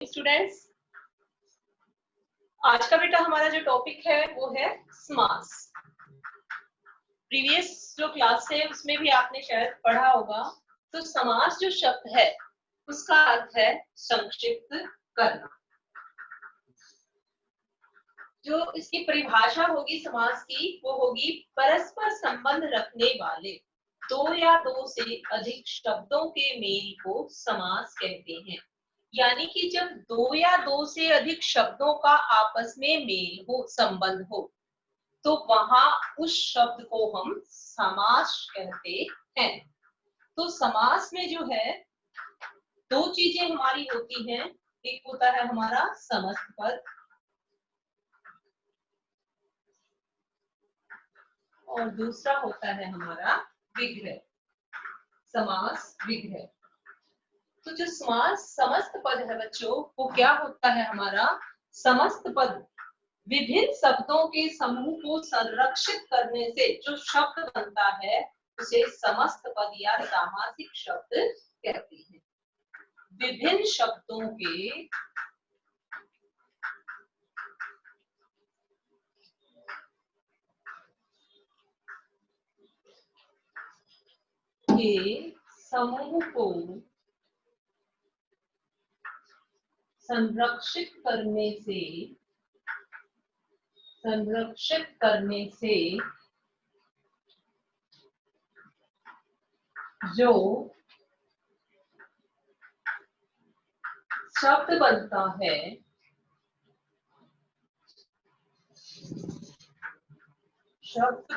Students, आज का बेटा हमारा जो टॉपिक है वो है समास। प्रीवियस जो क्लास है उसमें भी आपने शायद पढ़ा होगा। तो समास जो शब्द है उसका अर्थ है संक्षिप्त करना। जो इसकी परिभाषा होगी समास की वो होगी परस्पर संबंध रखने वाले दो या दो से अधिक शब्दों के मेल को समास कहते हैं। यानी कि जब दो या दो से अधिक शब्दों का आपस में मेल हो, संबंध हो, तो वहां उस शब्द को हम समास कहते हैं। तो समास में जो है दो चीजें हमारी होती हैं। एक होता है हमारा समस्त पद और दूसरा होता है हमारा विग्रह, समास विग्रह। तो जो समास समस्त पद है बच्चों, वो क्या होता है हमारा समस्त पद विभिन्न शब्दों के समूह को संरक्षित करने से जो शब्द बनता है उसे समस्त पद या सामासिक शब्द कहते हैं। विभिन्न शब्दों के समूह को संरक्षित करने से जो शब्द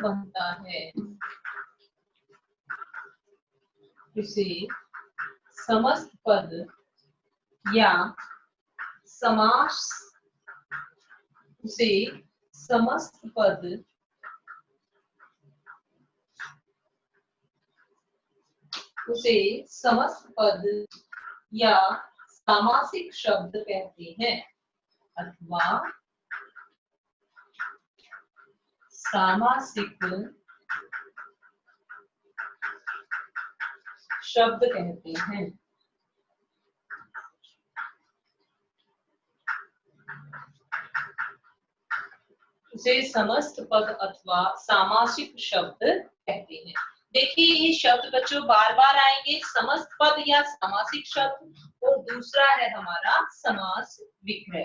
बनता है उसे समस्त पद या समास उसे समस्त पद या सामासिक शब्द कहते हैं अथवा सामासिक शब्द कहते हैं। उसे समस्त पद अथवा सामासिक शब्द कहते हैं। देखिए ये शब्द बच्चों बार बार आएंगे, समस्त पद या सामासिक शब्द। और दूसरा है हमारा समास विग्रह।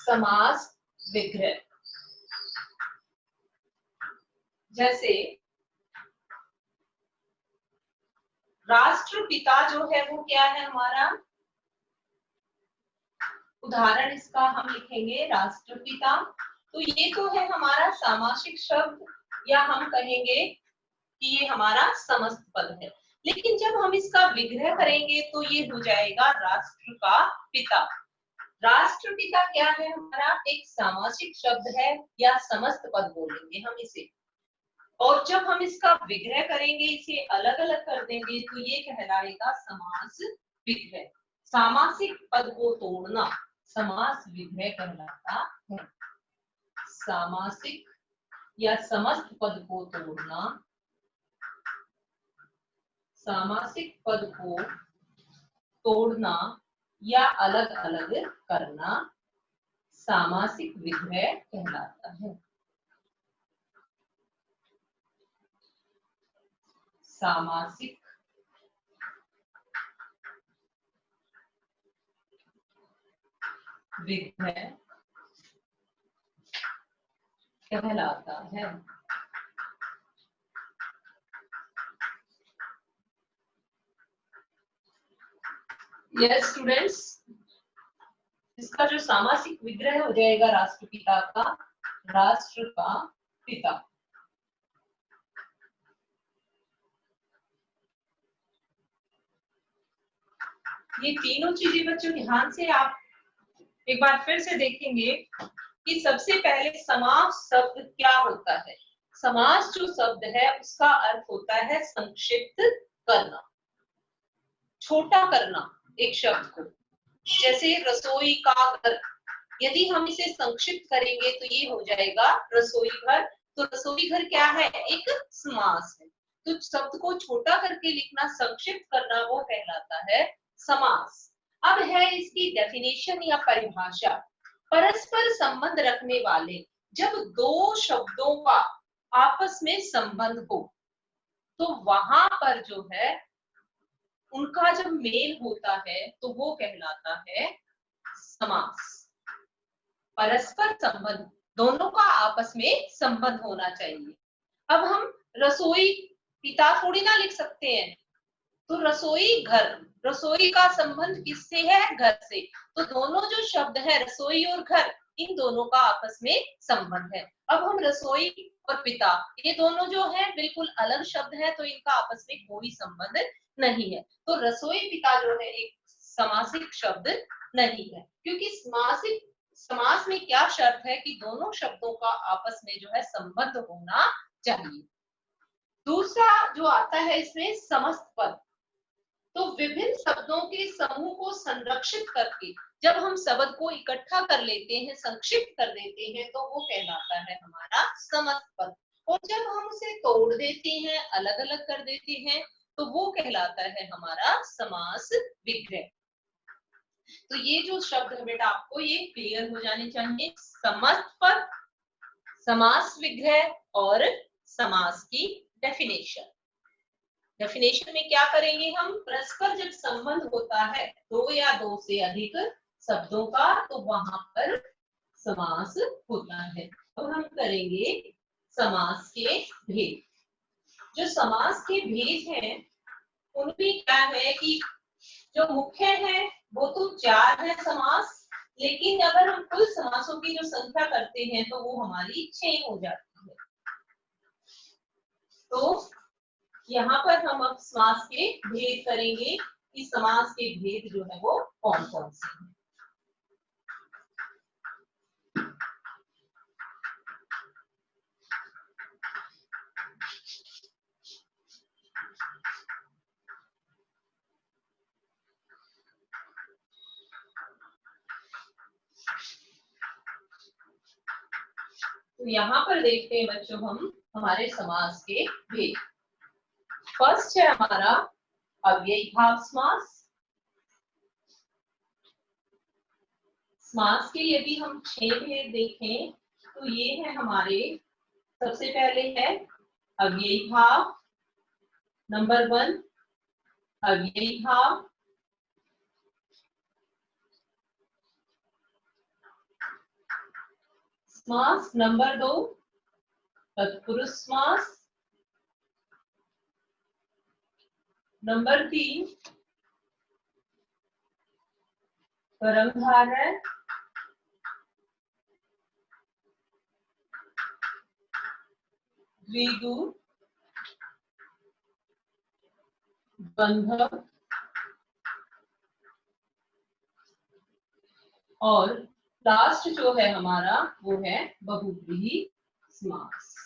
समास विग्रह जैसे राष्ट्रपिता जो है वो क्या है हमारा, उदाहरण इसका हम लिखेंगे राष्ट्रपिता। तो ये तो है हमारा सामासिक शब्द या हम कहेंगे कि ये हमारा समस्त पद है। लेकिन जब हम इसका विग्रह करेंगे तो ये हो जाएगा राष्ट्र का पिता। राष्ट्रपिता क्या है हमारा, एक सामासिक शब्द है या समस्त पद बोलेंगे हम इसे। और जब हम इसका विग्रह करेंगे, इसे अलग अलग कर देंगे तो ये कहलाएगा समास विग्रह। सामासिक पद को तोड़ना समास विग्रह कहलाता है। सामासिक या समस्त पद को तोड़ना, सामासिक पद को तोड़ना या अलग अलग करना सामासिक विग्रह कहलाता है। सामासिक विग्रह कहलाता है। यस स्टूडेंट्स, इसका जो सामासिक विग्रह हो जाएगा राष्ट्रपिता का, राष्ट्र का पिता। ये तीनों चीजें बच्चों ध्यान से आप एक बार फिर से देखेंगे कि सबसे पहले समास शब्द क्या होता है। समास जो शब्द है उसका अर्थ होता है संक्षिप्त करना, छोटा करना एक शब्द को। जैसे रसोई का घर, यदि हम इसे संक्षिप्त करेंगे तो ये हो जाएगा रसोई घर। तो रसोई घर क्या है, एक समास है। तो शब्द को छोटा करके लिखना, संक्षिप्त करना वो कहलाता है समास। अब है इसकी डेफिनेशन या परिभाषा। परस्पर संबंध रखने वाले, जब दो शब्दों का आपस में संबंध हो तो वहां पर जो है उनका जब मेल होता है तो वो कहलाता है समास। परस्पर संबंध, दोनों का आपस में संबंध होना चाहिए। अब हम रसोई पिता थोड़ी ना लिख सकते हैं, तो रसोई घर, रसोई का संबंध किससे है? घर से। तो दोनों जो शब्द है रसोई और घर, इन दोनों का आपस में संबंध है। अब हम रसोई और पिता, ये दोनों जो है बिल्कुल अलग शब्द है, तो इनका आपस में कोई संबंध नहीं है। तो रसोई पिता जो है एक समासिक शब्द नहीं है, क्योंकि समासिक समास में क्या शर्त है कि दोनों शब्दों का आपस में जो है संबंध होना चाहिए। दूसरा जो आता है इसमें समस्त पद। तो विभिन्न शब्दों के समूह को संरक्षित करके जब हम शब्द को इकट्ठा कर लेते हैं, संक्षिप्त कर देते हैं, तो वो कहलाता है हमारा समस्त पद। और जब हम उसे तोड़ देते हैं, अलग अलग कर देते हैं, तो वो कहलाता है हमारा समास विग्रह। तो ये जो शब्द है बेटा आपको ये क्लियर हो जाने चाहिए। समस्त पद, समास विग्रह और समास की डेफिनेशन। डेफिनेशन में क्या करेंगे हम? परस्पर जब संबंध होता है दो या दो से अधिक शब्दों का, तो वहां पर समास होता है। अब हम करेंगे समास के भेद। जो समास के भेद हैं उनमें क्या है कि जो मुख्य है वो तो 4 है समास, लेकिन अगर हम कुल समासों की जो संख्या करते हैं तो वो हमारी 6 हो जाती है। तो यहाँ पर हम अब समास के भेद करेंगे कि समास के भेद जो है वो कौन कौन से हैं। तो यहाँ पर देखते हैं बच्चों हम हमारे समास के भेद। फर्स्ट है हमारा अव्ययी भाव समास। समास के यदि हम 6 भेद देखें तो ये है हमारे, सबसे पहले है अव्ययी भाव, नंबर 1 अव्ययी भाव, समास नंबर 2 तत्पुरुष समास, नंबर 3 कर्मधारय, द्विगु, द्वंद्व और लास्ट जो है हमारा वो है बहुव्रीहि समास।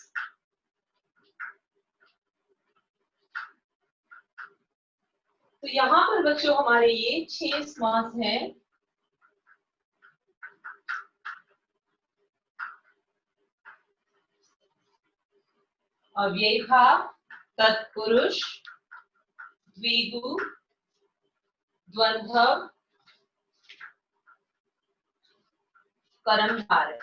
तो यहाँ पर बच्चों हमारे ये 6 समास हैं। अव्ययी भाव, तत्पुरुष, द्विगु, द्वंद्व, कर्मधारय।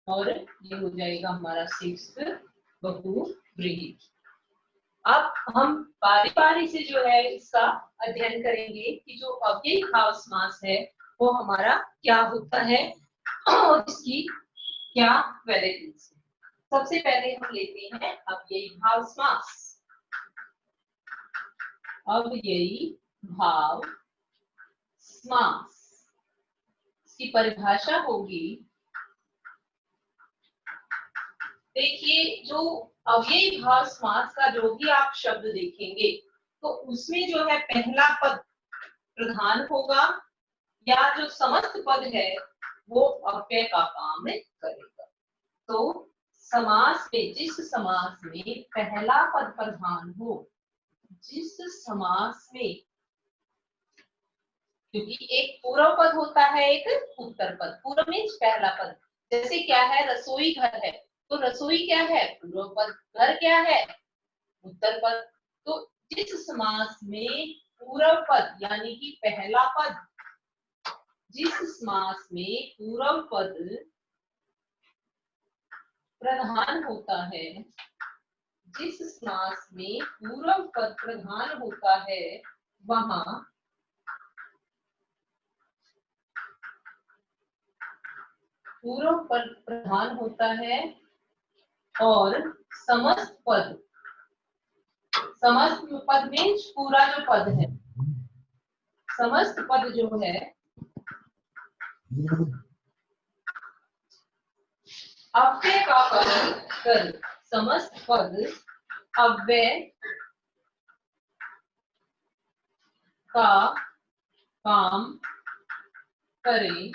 और ये हो जाएगा हमारा 6 बहुव्रीहि। अब हम बारी बारी से जो है इसका अध्ययन करेंगे कि जो अव्ययी भाव समास है वो हमारा क्या होता है और इसकी क्या वैलिडीज है। सबसे पहले हम लेते हैं अव्ययी भाव समास। अव्ययी भाव समास, इसकी परिभाषा होगी, देखिए जो अव्ययी भाव समास का जो भी आप शब्द देखेंगे तो उसमें जो है पहला पद प्रधान होगा या जो समस्त पद है वो अव्यय का काम करेगा। तो समास में, जिस समास में पहला पद प्रधान हो, जिस समास में, क्योंकि एक पूर्व पद होता है एक उत्तर पद। पूर्व में पहला पद, जैसे क्या है रसोई घर है, तो रसोई क्या है पूर्व पद, घर क्या है उत्तर पद। तो जिस समास में पूर्व पद यानी कि पहला पद, जिस समास में पूर्व पद प्रधान होता है, जिस समास में पूर्व पद प्रधान होता है, वहां पूर्व पद प्रधान होता है और समस्त पद, समस्त पद मीन्स पूरा जो पद है, समस्त पद जो है अव्यय का पालन कर, समस्त पद अव्यय का काम करे,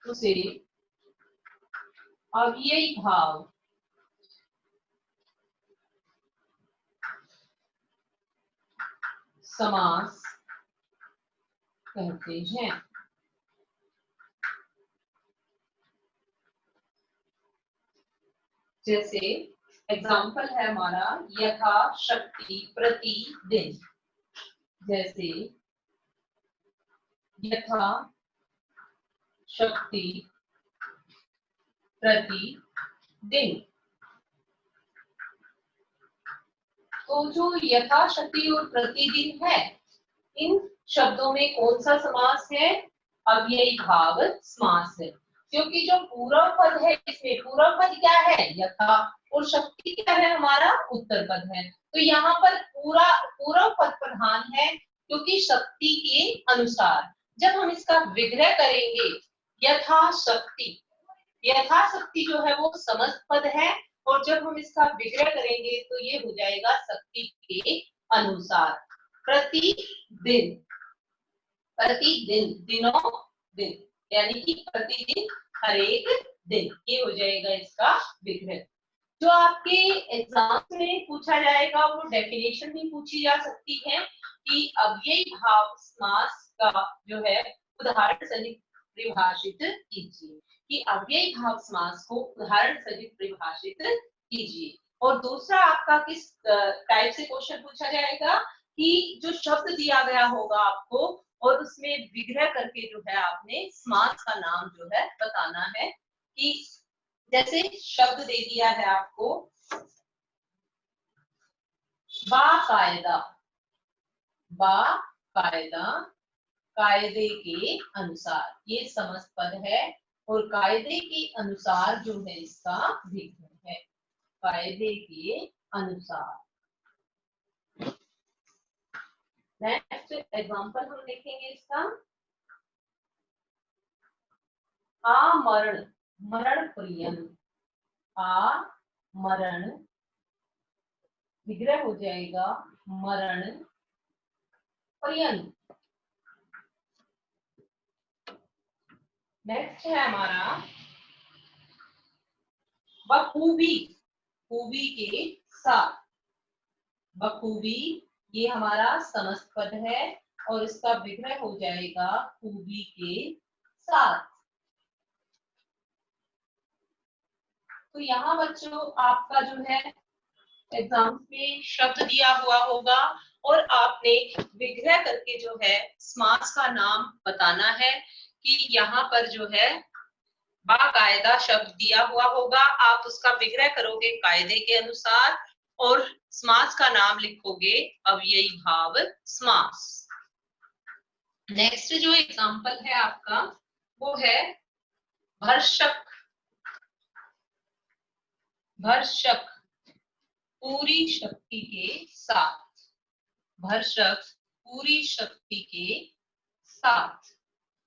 उसे अव्ययी भाव समास कहते हैं। जैसे एग्जाम्पल है हमारा यथा शक्ति प्रतिदिन, जैसे यथा शक्ति प्रतिदिन। तो जो यथाशक्ति और प्रतिदिन है, इन शब्दों में कौन सा समास है? अव्ययी भाव समास है, क्योंकि जो पूर्व पद है इसमें पूर्व पद क्या है? यथा, और शक्ति क्या है? हमारा उत्तर पद है। तो यहाँ पर पूरा पूर्व पद प्रधान है, क्योंकि शक्ति के अनुसार। जब हम इसका विग्रह करेंगे, यथाशक्ति, यथाशक्ति जो है वो समस्त पद है, और जब हम इसका विग्रह करेंगे तो ये हो जाएगा शक्ति के अनुसार। प्रतिदिन, प्रतिदिन, दिनों दिन, यानी कि प्रतिदिन, हर एक दिन, ये हो जाएगा इसका विग्रह। जो आपके एग्जाम में पूछा जाएगा वो डेफिनेशन भी पूछी जा सकती है कि अव्ययी भाव समास का जो है उदाहरण सहित परिभाषित कीजिए, कि अव्ययी भाव समास को उदाहरण सहित परिभाषित कीजिए। और दूसरा आपका किस टाइप से क्वेश्चन पूछा जाएगा कि जो शब्द दिया गया होगा आपको, और उसमें विग्रह करके जो है आपने समास का नाम जो है बताना है। कि जैसे शब्द दे दिया है आपको बाकायदा, बाकायदा, कायदे के अनुसार, ये समस्त पद है, और कायदे के अनुसार जो है इसका विग्रह है, कायदे के अनुसार। नेक्स्ट एग्जांपल हम देखेंगे इसका, आमरण, मरण पर्यंत, आमरण, विग्रह हो जाएगा मरण पर्यंत। नेक्स्ट है हमारा बखूबी, खूबी के साथ, बखूबी, ये हमारा समस्त पद है, और इसका विग्रह हो जाएगा खूबी के साथ। तो यहाँ बच्चों आपका जो है एग्जाम में शब्द दिया हुआ होगा, और आपने विग्रह करके जो है समास का नाम बताना है। कि यहाँ पर जो है बाकायदा शब्द दिया हुआ होगा, आप उसका विग्रह करोगे कायदे के अनुसार, और समास का नाम लिखोगे अव्ययी भाव समास। नेक्स्ट जो एग्जांपल है आपका वो है भर्षक, भर्षक पूरी शक्ति के साथ, भर्षक पूरी शक्ति के साथ।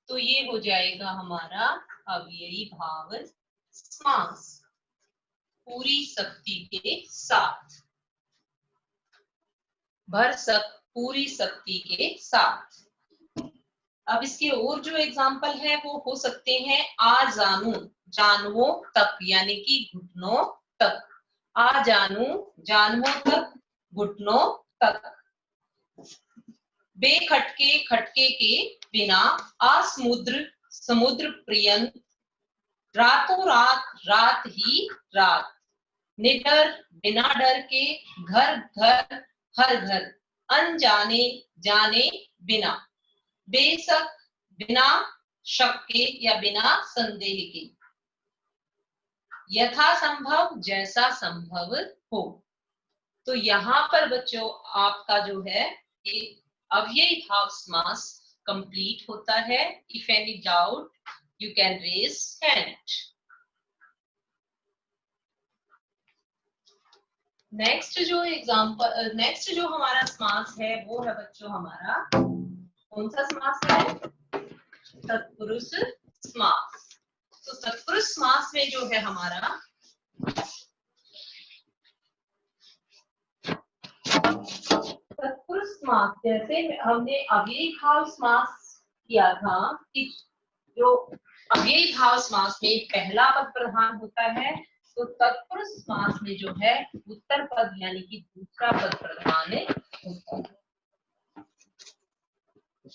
तो ये हो जाएगा हमारा अव्ययी भाव समास, पूरी शक्ति के साथ, भरसक पूरी शक्ति के साथ। अब इसके और जो एग्जाम्पल है वो हो सकते हैं आ जानू, जानवों तक, यानी कि घुटनों तक, आ जानू जानवों तक, घुटनों तक। बेखटके खटके के बिना, आ समुद्र समुद्र पर्यंत, रातों रात रात ही रात। निडर बिना डर के, घर घर हर घर, अनजाने जाने बिना, बेशक बिना शक के या बिना संदेह के, यथा संभव जैसा संभव हो। तो यहाँ पर बच्चों आपका जो है ये अव्ययी भाव समास कंप्लीट होता है। If any doubt you can raise hand. Next जो हमारा समास है वो है बच्चों हमारा कौन सा समास है? तत्पुरुष समास। तो तत्पुरुष समास में जो है हमारा तत्पुरुष समास, जैसे हमने अव्ययी भाव समास किया था कि जो अव्ययी भाव समास में पहला पद प्रधान होता है, तो तत्पुरुष समास में जो है उत्तर पद यानी कि दूसरा पद प्रधान होता है।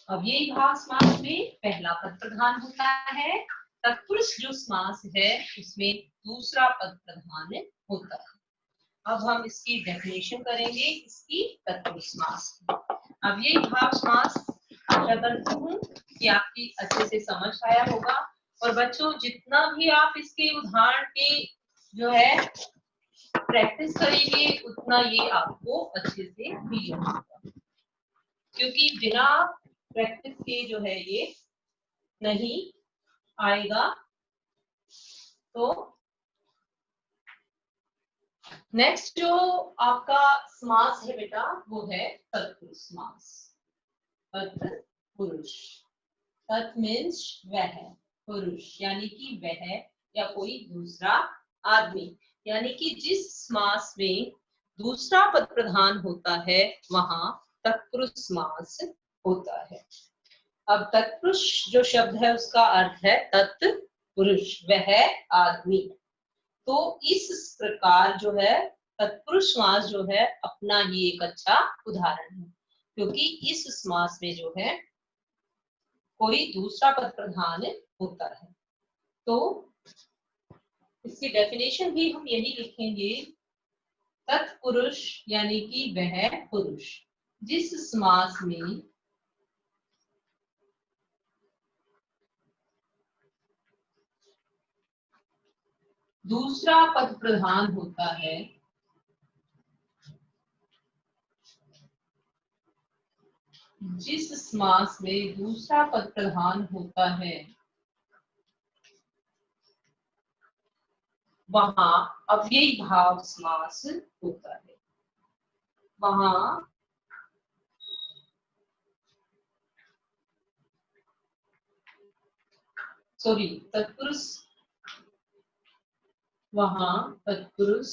अव्ययी भाव समास में पहला पद प्रधान होता है, तत्पुरुष जो समास है उसमें दूसरा पद प्रधान होता है। अब हम इसकी डेफिनेशन करेंगे इसकी तत्पुरुष समास। अव्ययी भाव समास आशा करती हूँ कि आपकी अच्छे से समझ आया होगा। और बच्चों जितना भी आप इसके उदाहरण की जो है प्रैक्टिस करेंगे उतना ये आपको अच्छे से क्लियर होगा, क्योंकि बिना प्रैक्टिस के जो है ये नहीं आएगा। तो नेक्स्ट जो आपका समास है बेटा वो है तत्पुरुष समास। तत्पुरुष, तत् मीन्स वह, पुरुष यानी कि वह या कोई दूसरा आदमी, यानी कि जिस समास में दूसरा पद प्रधान होता है वहां तत्पुरुष समास होता है। अब तत्पुरुष जो शब्द है उसका अर्थ है तत्पुरुष, वह आदमी। तो इस प्रकार जो है तत्पुरुष समास जो है अपना ही एक अच्छा उदाहरण है, क्योंकि इस समास में जो है कोई दूसरा पद प्रधान होता है। तो इसकी डेफिनेशन भी हम यही लिखेंगे, तत्पुरुष यानी कि वह पुरुष जिस समास में दूसरा पद प्रधान होता है, जिस समास में दूसरा पद प्रधान होता है वहां अव्ययी भाव समास होता है। वहां तत्पुरुष, वहां तत्पुरुष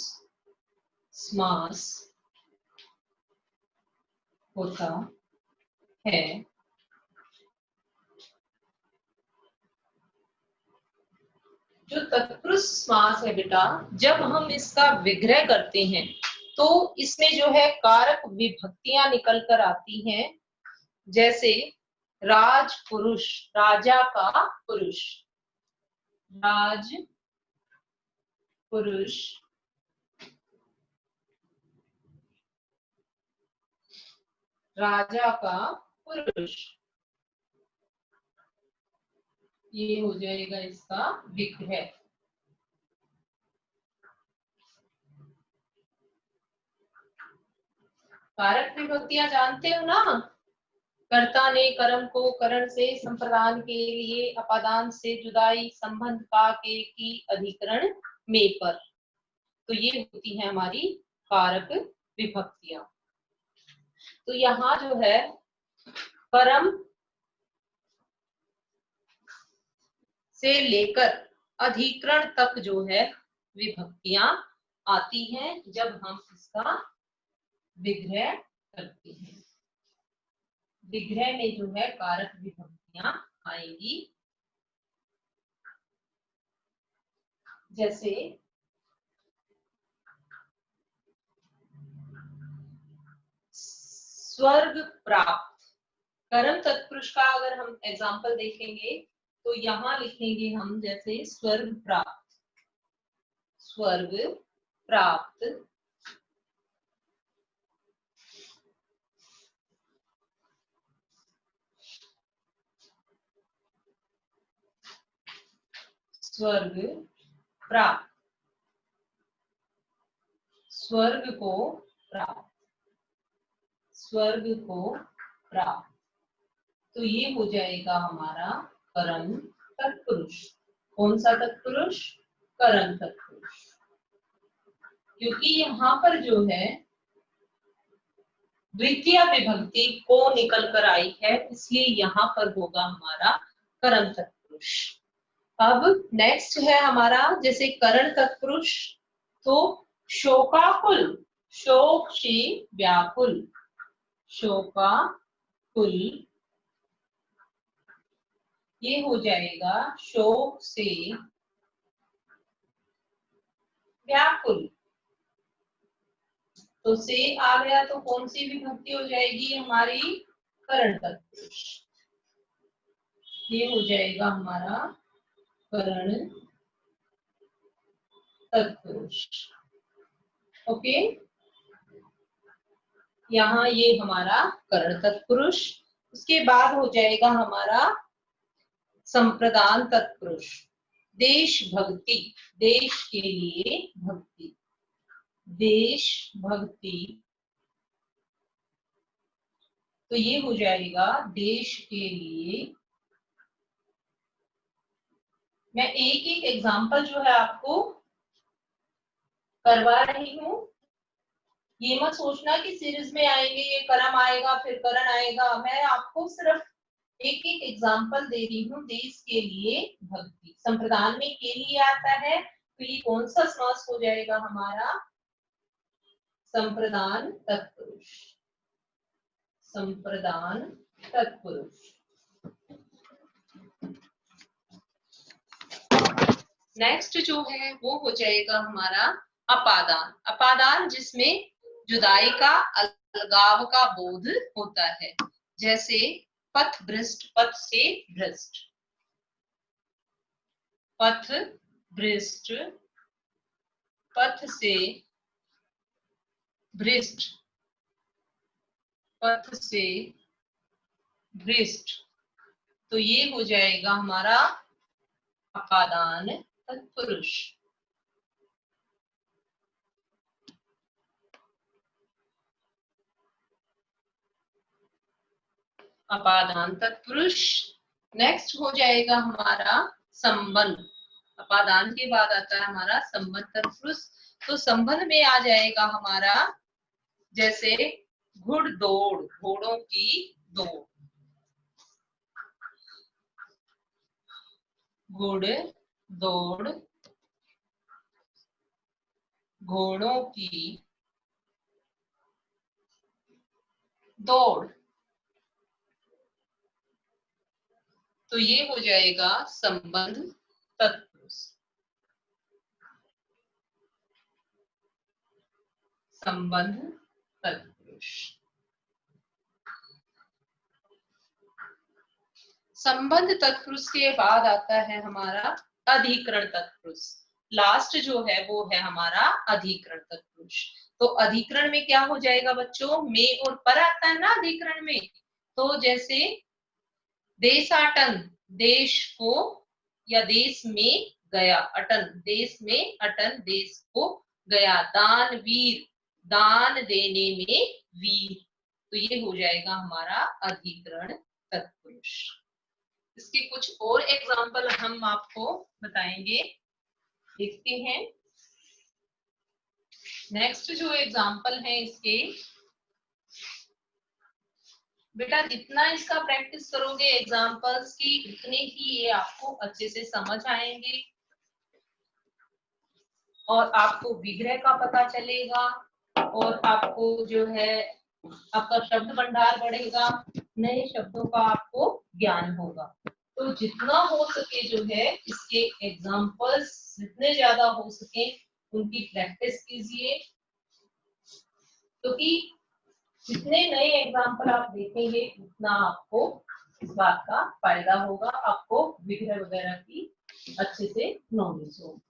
समास होता है। जो तत्पुरुष समास है बेटा, जब हम इसका विग्रह करते हैं तो इसमें जो है कारक विभक्तियां निकल कर आती हैं, जैसे राज पुरुष, राजा का पुरुष, राज पुरुष, राजा का पुरुष, ये हो जाएगा इसका विग्रह। कारक विभक्तियां जानते हो ना? कर्ता ने कर्म को करण से संप्रदान के लिए, अपादान से जुदाई, संबंध का के की अधिकरण में पर, तो ये होती है हमारी कारक विभक्तियां। तो यहाँ जो है कर्म से लेकर अधिकरण तक जो है विभक्तियां आती हैं जब हम इसका विग्रह करते हैं। विग्रह में जो है कारक विभक्तियां आएंगी, जैसे स्वर्ग प्राप्त। कर्म तत्पुरुष का अगर हम एग्जाम्पल देखेंगे तो यहाँ लिखेंगे हम, जैसे स्वर्ग प्राप्त, स्वर्ग प्राप्त, स्वर्ग प्राप्त, स्वर्ग को प्राप्त, स्वर्ग को प्राप्त। तो ये हो जाएगा हमारा कर्म तत्पुरुष। कौन सा तत्पुरुष? कर्म तत्पुरुष। क्योंकि यहाँ पर जो है द्वितीय विभक्ति को निकल कर आई है, इसलिए यहाँ पर होगा हमारा कर्म तत्पुरुष। अब नेक्स्ट है हमारा जैसे करण तत्पुरुष, तो शोकाकुल, शोक से व्याकुल, शोकाकुल, ये हो जाएगा शोक से व्याकुल। तो से आ गया तो कौन सी विभक्ति हो जाएगी हमारी? करण तत्पुरुष। ये हो जाएगा हमारा करण तत्पुरुष। ओके, यहाँ ये हमारा करण तत्पुरुष। उसके बाद हो जाएगा हमारा संप्रदान तत्पुरुष, देश भक्ति, देश के लिए भक्ति, देश भक्ति। तो ये हो जाएगा देश के लिए। मैं एक एक एग्जांपल जो है आपको करवा रही हूँ। ये मत सोचना कि सीरीज में आएंगे ये कर्म आएगा फिर करण आएगा। मैं आपको सिर्फ एक एक एग्जांपल दे रही हूँ। देश के लिए भक्ति, संप्रदान में के लिए आता है, तो ये कौन सा समास हो जाएगा हमारा? संप्रदान तत्पुरुष, संप्रदान तत्पुरुष। नेक्स्ट जो है वो हो जाएगा हमारा अपादान। अपादान जिसमें जुदाई का, अलगाव का बोध होता है, जैसे पथ भ्रष्ट, पथ से भ्रष्ट, पथ भ्रष्ट, पथ से भ्रष्ट, पथ से भ्रष्ट। तो ये हो जाएगा हमारा अपादान तत्पुरुष। अपादान तत्पुरुष। नेक्स्ट हो जाएगा हमारा संबंध। अपादान के बाद आता है हमारा संबंध तत्पुरुष। तो संबंध में आ जाएगा हमारा जैसे घुड़दौड़, घोड़ों की दौड़, घुड़ दौड़, घोड़ों की दौड़। तो ये हो जाएगा संबंध तत्पुरुष, संबंध तत्पुरुष। संबंध तत्पुरुष के बाद आता है हमारा अधिकरण तत्पुरुष। लास्ट जो है वो है हमारा अधिकरण तत्पुरुष। तो अधिकरण में क्या हो जाएगा बच्चों? में और पर आता है ना अधिकरण में। तो जैसे देशाटन, देश को या देश में गया, अटन, देश में अटन, देश को गया। दानवीर, दान देने में वीर। तो ये हो जाएगा हमारा अधिकरण तत्पुरुष। इसके कुछ और एग्जाम्पल हम आपको बताएंगे, देखते हैं। नेक्स्ट जो एग्जाम्पल है इसके, बेटा जितना इसका प्रैक्टिस करोगे एग्जाम्पल्स की, उतने ही ये आपको अच्छे से समझ आएंगे और आपको विग्रह का पता चलेगा और आपको जो है आपका शब्द भंडार बढ़ेगा, नए शब्दों का आपको ज्ञान होगा। तो जितना हो सके जो है इसके एग्जाम्पल्स जितने ज्यादा हो सके उनकी प्रैक्टिस कीजिए, क्योंकि जितने नए एग्जाम्पल आप देखेंगे उतना आपको इस बात का फायदा होगा, आपको विग्रह वगैरह की अच्छे से नॉलेज होगी।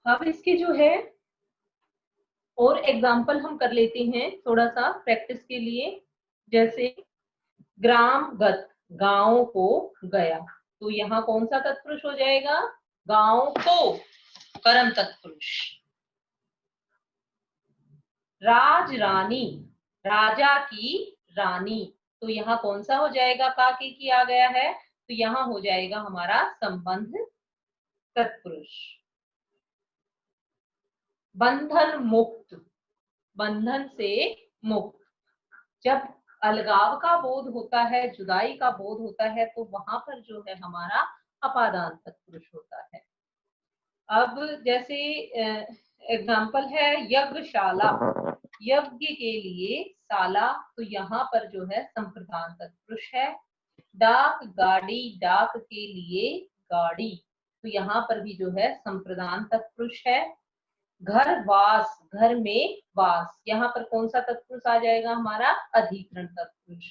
अब इसके जो है और एग्जाम्पल हम कर लेते हैं थोड़ा सा प्रैक्टिस के लिए। जैसे ग्राम गत, गांव को गया, तो यहाँ कौन सा तत्पुरुष हो जाएगा? गांव को, कर्म तत्पुरुष। राज रानी, राजा की रानी, तो यहाँ कौन सा हो जाएगा? का के की आ गया है, तो यहाँ हो जाएगा हमारा संबंध तत्पुरुष। बंधन मुक्त, बंधन से मुक्त। जब अलगाव का बोध होता है, जुदाई का बोध होता है, तो वहां पर जो है हमारा अपादान तत्पुरुष होता है। अब जैसे एग्जाम्पल है यज्ञशाला, यज्ञ के लिए शाला, तो यहाँ पर जो है संप्रदान तत्पुरुष है। डाक गाड़ी, डाक के लिए गाड़ी, तो यहाँ पर भी जो है संप्रदान तत्पुरुष है। घर वास, घर में वास, यहाँ पर कौन सा तत्पुरुष आ जाएगा? हमारा अधिकरण तत्पुरुष।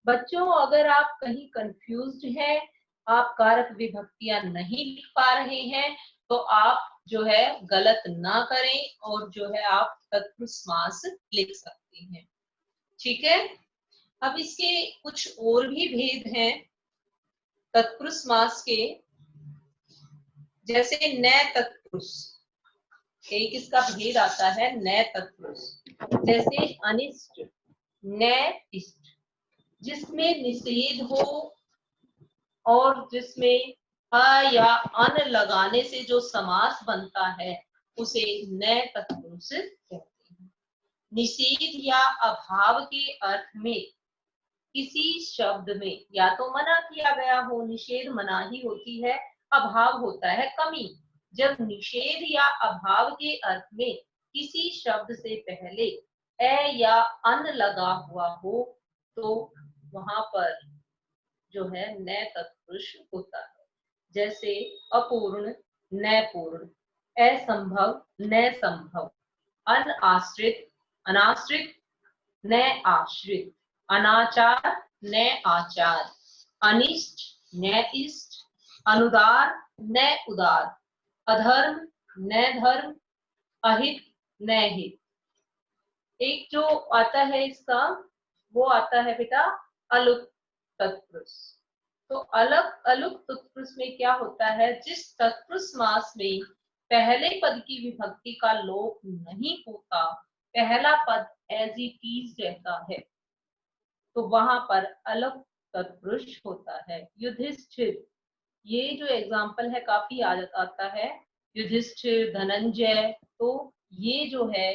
बच्चों अगर आप कहीं कंफ्यूज्ड हैं, आप कारक विभक्तियां नहीं लिख पा रहे हैं, तो आप जो है गलत ना करें और जो है आप तत्पुरुष समास लिख सकते हैं। ठीक है। अब इसके कुछ और भी भेद हैं तत्पुरुष समास के। जैसे न तत्पुरुष, एक इसका भेद आता है न तत्पुरुष। जैसे अनिष्ट, न इष्ट, जिसमें निषेध हो और जिसमें अ या अन लगाने से जो समास बनता है उसे न तत्पुरुष कहते हैं। निषेध या अभाव के अर्थ में किसी शब्द में या तो मना किया गया हो, निषेध मनाही होती है, अभाव होता है कमी। जब निषेध या अभाव के अर्थ में किसी शब्द से पहले ए या अन लगा हुआ हो तो वहां पर जो है न तत्पुरुष होता है। जैसे अपूर्ण, न पूर्ण, असंभव, न संभव, अनाश्रित, अनाश्रित, न आश्रित, अनाचार, न आचार, अनिष्ट, न इष्ट, अनुदार, न उदार, अधर्म, न धर्म, अहित, न हित। एक जो आता है इसका वो आता है बेटा अलुक तत्पुरुष। तो अलग अलुक तत्पुरुष में क्या होता है? जिस तत्पुरुष समास में पहले पद की विभक्ति का लोप नहीं होता, पहला पद एज इट इज रहता है, तो वहां पर अलग तत्पुरुष होता है। युधिष्ठिर, ये जो एग्जाम्पल है काफी आता है। युधिष्ठिर, धनंजय, तो ये जो है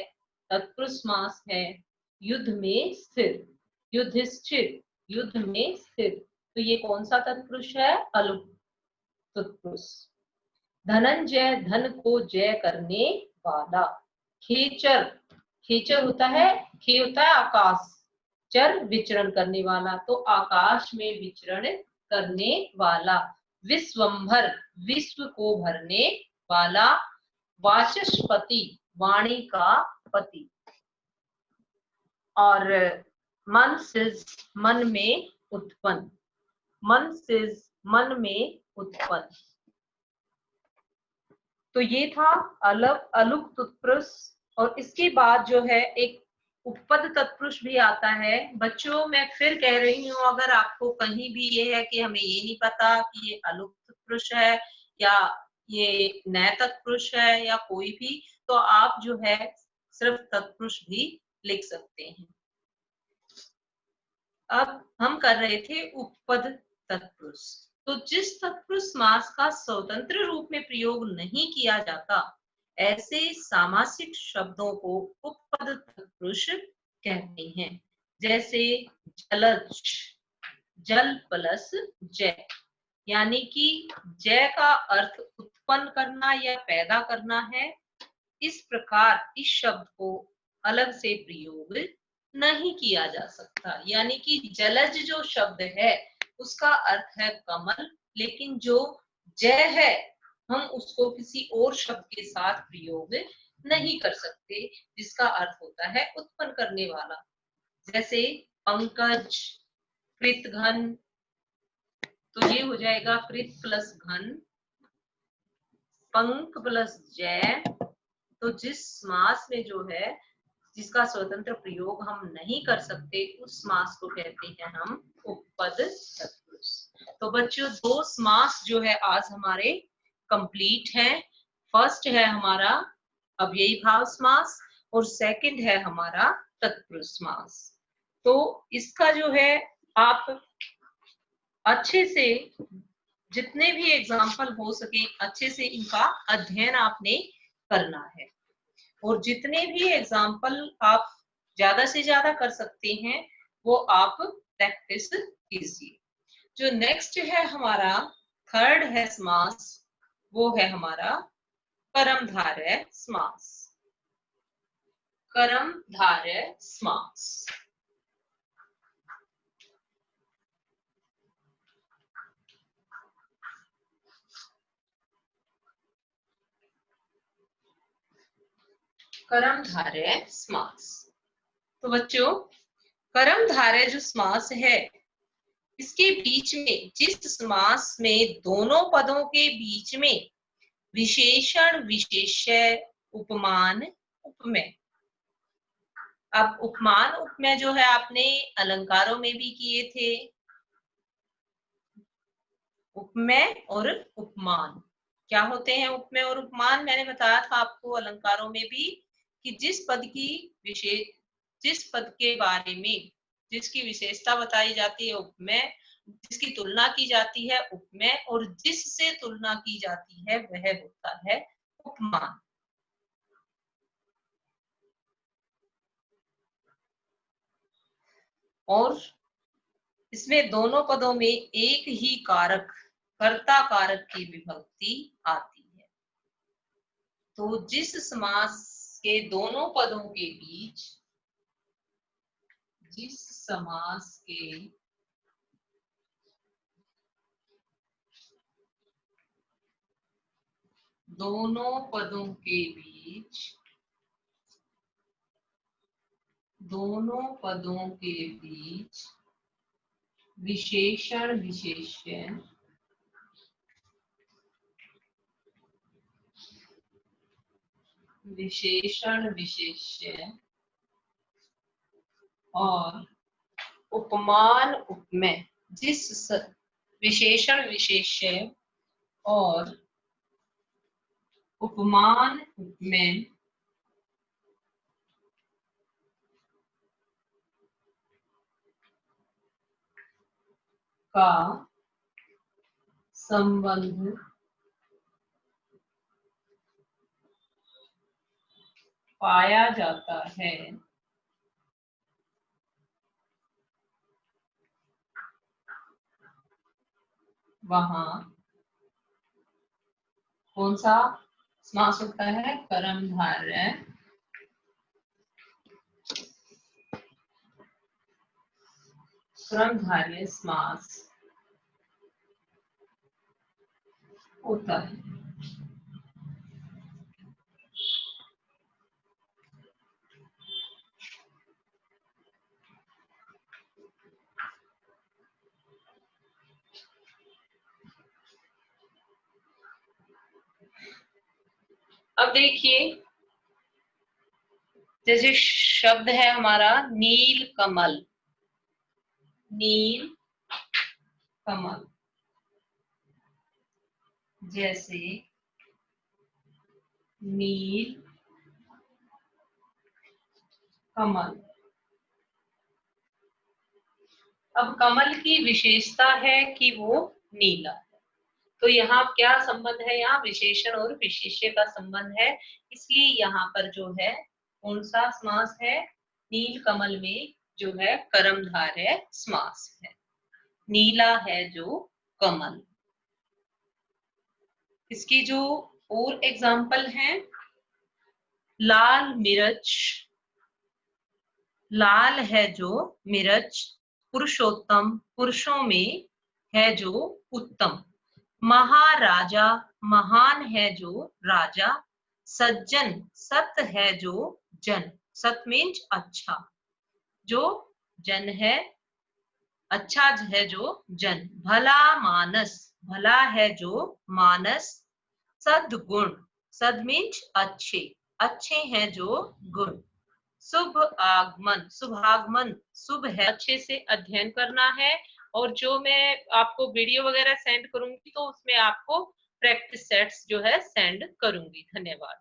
तत्पुरुष समास है युद्ध में स्थिर। युधिष्ठिर, युद्ध में स्थिर, तो ये कौन सा तत्पुरुष है? अलुक तत्पुरुष। धनंजय, धन को जय करने वाला। खेचर, खेचर होता है, खे होता है आकाश, चर विचरण करने वाला, तो आकाश में विचरण करने वाला। विश्वंभर, विश्व को भरने वाला। वाचस्पति, वाणी का पति। और मन सिज, मन में उत्पन्न, मन सिज, मन में उत्पन्न। तो ये था अलग अलुक तत्पुरुष। और इसके बाद जो है एक उपपद तत्पुरुष भी आता है। बच्चों मैं फिर कह रही हूँ, अगर आपको कहीं भी ये है कि हमें ये नहीं पता कि ये अलुक तत्पुरुष है या ये नए तत्पुरुष है या कोई भी, तो आप जो है सिर्फ तत्पुरुष भी लिख सकते हैं। अब हम कर रहे थे उपपद तत्पुरुष। तो जिस तत्पुरुष समास का स्वतंत्र रूप में प्रयोग नहीं किया जाता, ऐसे सामासिक शब्दों को उपपद तत्पुरुष कहते हैं। जैसे जलज, जल प्लस जय, यानी कि जय का अर्थ उत्पन्न करना या पैदा करना है। इस प्रकार इस शब्द को अलग से प्रयोग नहीं किया जा सकता। यानी कि जलज जो शब्द है उसका अर्थ है कमल, लेकिन जो जय है हम उसको किसी और शब्द के साथ प्रयोग नहीं कर सकते जिसका अर्थ होता है उत्पन्न करने वाला। जैसे पंकज, कृत घन, तो ये हो जाएगा कृत प्लस घन, पंक प्लस जय, तो जिस समास में जो है जिसका स्वतंत्र प्रयोग हम नहीं कर सकते उस समास को कहते हैं हम उपपद तत्पुरुष। तो बच्चों 2 समास जो है आज हमारे कंप्लीट हैं। फर्स्ट है हमारा अव्ययी भाव समास और सेकंड है हमारा तत्पुरुष समास। तो इसका जो है आप अच्छे से जितने भी एग्जाम्पल हो सके अच्छे से इनका अध्ययन आपने करना है और जितने भी एग्जाम्पल आप ज्यादा से ज्यादा कर सकते हैं वो आप प्रैक्टिस कीजिए। जो नेक्स्ट है हमारा थर्ड है समास, वो है हमारा कर्मधारय समास। कर्मधारय समास कर्मधारय समास। तो बच्चों कर्मधारय जो समास है इसके बीच में जिस समास में दोनों पदों के बीच में विशेषण विशेष्य उपमान उपमेय। अब उपमान उपमेय जो है आपने अलंकारों में भी किए थे। उपमेय और उपमान क्या होते हैं? उपमेय और उपमान मैंने बताया था आपको अलंकारों में भी कि जिस पद के बारे में जिसकी विशेषता बताई जाती है उपमेय, जिसकी तुलना की जाती है उपमेय और जिससे तुलना की जाती है वह होता है उपमान। और इसमें दोनों पदों में एक ही कारक कर्ता कारक की विभक्ति आती है। तो जिस समास के दोनों पदों के बीच जिस समास के दोनों पदों के बीच विशेषण विशेष्य और उपमान उपमेय जिस विशेषण विशेष्य और उपमान उपमेय का संबंध पाया जाता है वहां कौन सा समास होता है? कर्मधारय समास होता है। अब देखिए जैसे शब्द है हमारा नील कमल। नील कमल जैसे नील कमल। अब कमल की विशेषता है कि वो नीला है। तो यहाँ क्या संबंध है? यहाँ विशेषण और विशेष्य का संबंध है। इसलिए यहाँ पर जो है कौन सा समास है? नील कमल में जो है कर्मधारय समास है। नीला है जो कमल। इसकी जो और एग्जाम्पल है लाल मिर्च। लाल है जो मिर्च। पुरुषोत्तम पुरुषों में है जो उत्तम। महाराजा महान है जो राजा। सज्जन सत है जो जन। सत मीन्स अच्छा, जो जन है अच्छा है जो जन। भला मानस भला है जो मानस। सद्गुण सद मीन्स अच्छे अच्छे हैं जो गुण। शुभ आगमन, शुभागमन, शुभ है, अच्छे से अध्ययन करना है। और जो मैं आपको वीडियो वगैरह सेंड करूंगी तो उसमें आपको प्रैक्टिस सेट्स जो है सेंड करूंगी। धन्यवाद।